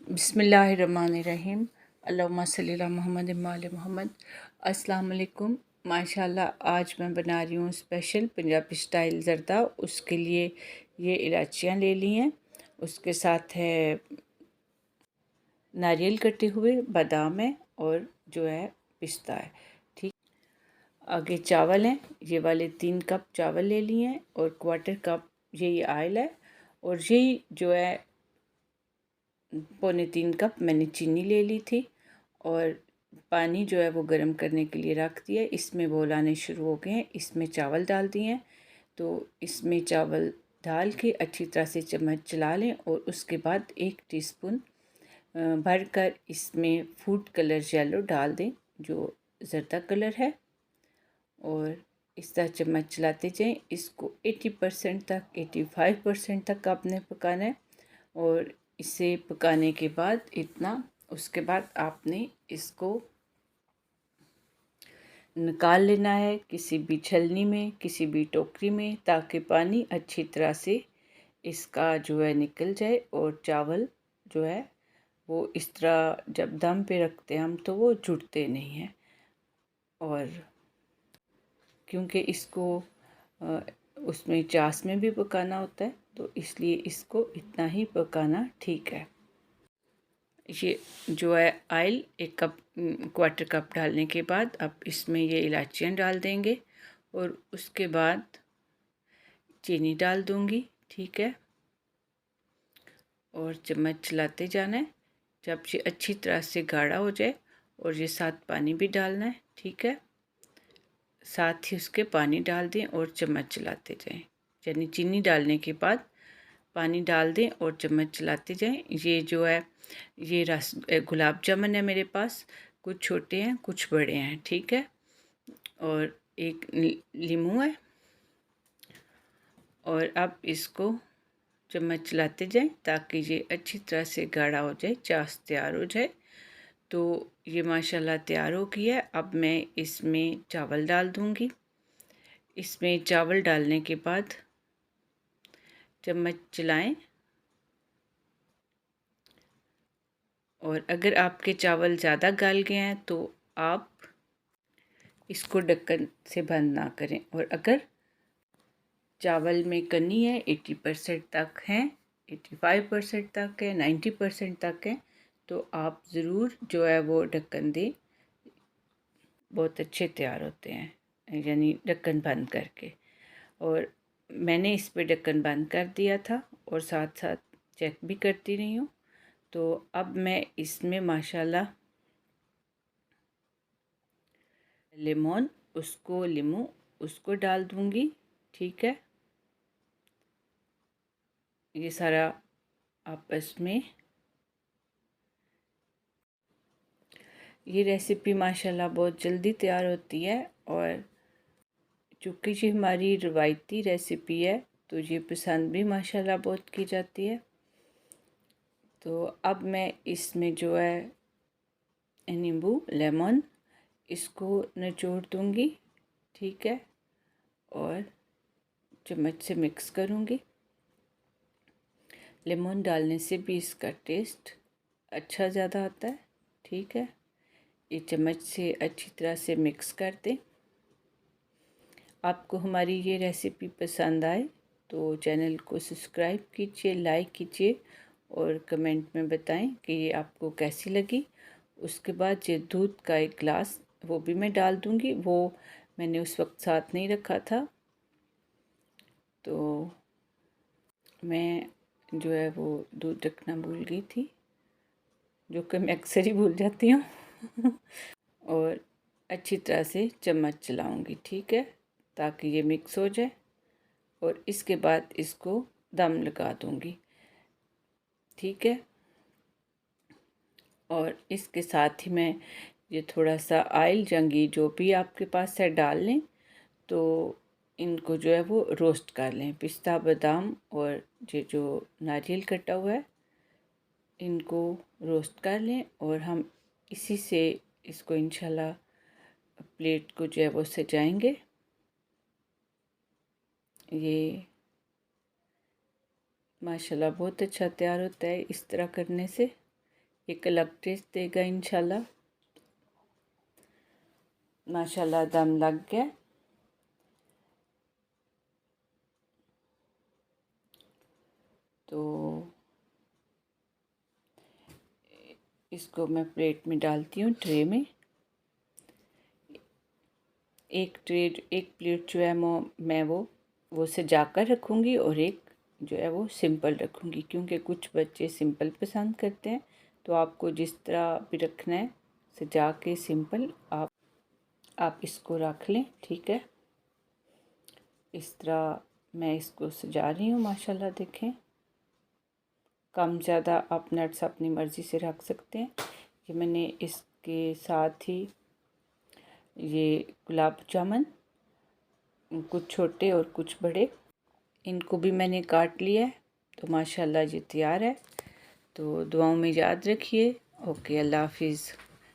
बिस्मिल्लाहिर्रहमानिर्रहीम। अल्लाहुम्मा सल्ली अला मुहम्मद व आले मुहम्मद। अस्सलाम वालेकुम। माशाल्लाह आज मैं बना रही हूँ स्पेशल पंजाबी स्टाइल ज़रदा। उसके लिए ये इलायचियाँ ले ली हैं, उसके साथ है नारियल कटे हुए, बादाम है और जो है पिस्ता है। ठीक, आगे चावल हैं, ये वाले 3 कप चावल ले लिए हैं और क्वार्टर कप यही आयल है और यही जो है 3.25 कप मैंने चीनी ले ली थी और पानी जो है वो गर्म करने के लिए रख दिया। इसमें बोल आने शुरू हो गए हैं। इसमें चावल डाल दिए हैं, तो इसमें चावल डाल के अच्छी तरह से चम्मच चला लें और उसके बाद 1 टीस्पून भरकर इसमें फूड कलर येलो डाल दें, जो ज़रदा कलर है, और इस तरह चम्मच चलाते जाएं। इसको 80% तक 85% तक आपने पकाना है और इसे पकाने के बाद उसके बाद आपने इसको निकाल लेना है किसी भी छलनी में, किसी भी टोकरी में, ताकि पानी अच्छी तरह से इसका जो है निकल जाए और चावल जो है वो इस तरह जब दम पे रखते हैं हम तो वो जुड़ते नहीं हैं। और क्योंकि इसको उसमें चास में भी पकाना होता है, तो इसलिए इसको इतना ही पकाना ठीक है। ये जो है ऑयल 1 कप क्वार्टर कप डालने के बाद अब इसमें ये इलायचियाँ डाल देंगे और उसके बाद चीनी डाल दूँगी। ठीक है, और चम्मच चलाते जाना है जब ये अच्छी तरह से गाढ़ा हो जाए, और ये साथ पानी भी डालना है। ठीक है, साथ ही उसके पानी डाल दें और चम्मच चलाते जाएं, यानी चीनी डालने के बाद पानी डाल दें और चम्मच चलाते जाएं। ये जो है ये गुलाब जामुन है मेरे पास, कुछ छोटे हैं कुछ बड़े हैं। ठीक है, और एक नींबू है, और अब इसको चम्मच चलाते जाएं ताकि ये अच्छी तरह से गाढ़ा हो जाए, चाश तैयार हो जाए। तो ये माशाल्लाह तैयार हो गई है। अब मैं इसमें चावल डाल दूँगी। इसमें चावल डालने के बाद चम्मच चलाएं, और अगर आपके चावल ज़्यादा गल गए हैं तो आप इसको ढक्कन से बंद ना करें, और अगर चावल में कनी है 80% तक हैं, 85% तक है, 90% तक है, तो आप ज़रूर जो है वो ढक्कन दें। बहुत अच्छे तैयार होते हैं, यानी ढक्कन बंद करके। और मैंने इस पे ढक्कन बंद कर दिया था और साथ साथ चेक भी करती रही हूँ। तो अब मैं इसमें माशाल्लाह नींबू उसको डाल दूँगी। ठीक है, ये सारा आपस में, ये रेसिपी माशाल्लाह बहुत जल्दी तैयार होती है, और चूँकि ये हमारी रवायती रेसिपी है तो ये पसंद भी माशाल्लाह बहुत की जाती है। तो अब मैं इसमें जो है लेमन इसको निचोड़ दूँगी। ठीक है, और चम्मच से मिक्स करूँगी। लेमन डालने से भी इसका टेस्ट अच्छा ज़्यादा आता है। ठीक है, ये चम्मच से अच्छी तरह से मिक्स कर दें। आपको हमारी ये रेसिपी पसंद आए तो चैनल को सब्सक्राइब कीजिए, लाइक कीजिए और कमेंट में बताएं कि ये आपको कैसी लगी। उसके बाद ये दूध का 1 गिलास वो भी मैं डाल दूँगी, वो मैंने उस वक्त साथ नहीं रखा था, तो मैं जो है वो दूध रखना भूल गई थी, जो कि मैं अक्सर ही भूल जाती हूँ और अच्छी तरह से चम्मच चलाऊँगी। ठीक है, ताकि ये मिक्स हो जाए, और इसके बाद इसको दम लगा दूँगी। ठीक है, और इसके साथ ही मैं ये थोड़ा सा ऑयल या घी जो भी आपके पास है डाल लें। तो इनको जो है वो रोस्ट कर लें, पिस्ता बादाम और ये जो नारियल कटा हुआ है इनको रोस्ट कर लें, और हम इसी से इसको इंशाल्लाह प्लेट को जो है वो सजाएंगे। ये माशाल्लाह बहुत अच्छा तैयार होता है इस तरह करने से। एक अलग टेस्ट देगा इंशाल्लाह। माशाल्लाह दम लग गया। तो इसको मैं प्लेट में डालती हूँ, ट्रे में। एक प्लेट जो है मैं वो सजा कर रखूँगी और एक जो है वो सिंपल रखूँगी, क्योंकि कुछ बच्चे सिंपल पसंद करते हैं। तो आपको जिस तरह भी रखना है सजा के सिंपल आप इसको रख लें, ठीक है। इस तरह मैं इसको सजा रही हूँ माशाल्लाह। देखें, कम ज़्यादा आप नट्स अपनी मर्ज़ी से रख सकते हैं। ये मैंने इसके साथ ही ये गुलाब जामुन, कुछ छोटे और कुछ बड़े, इनको भी मैंने काट लिया है। तो माशाल्लाह ये तैयार है। तो दुआओं में याद रखिए। ओके, अल्लाह हाफिज़।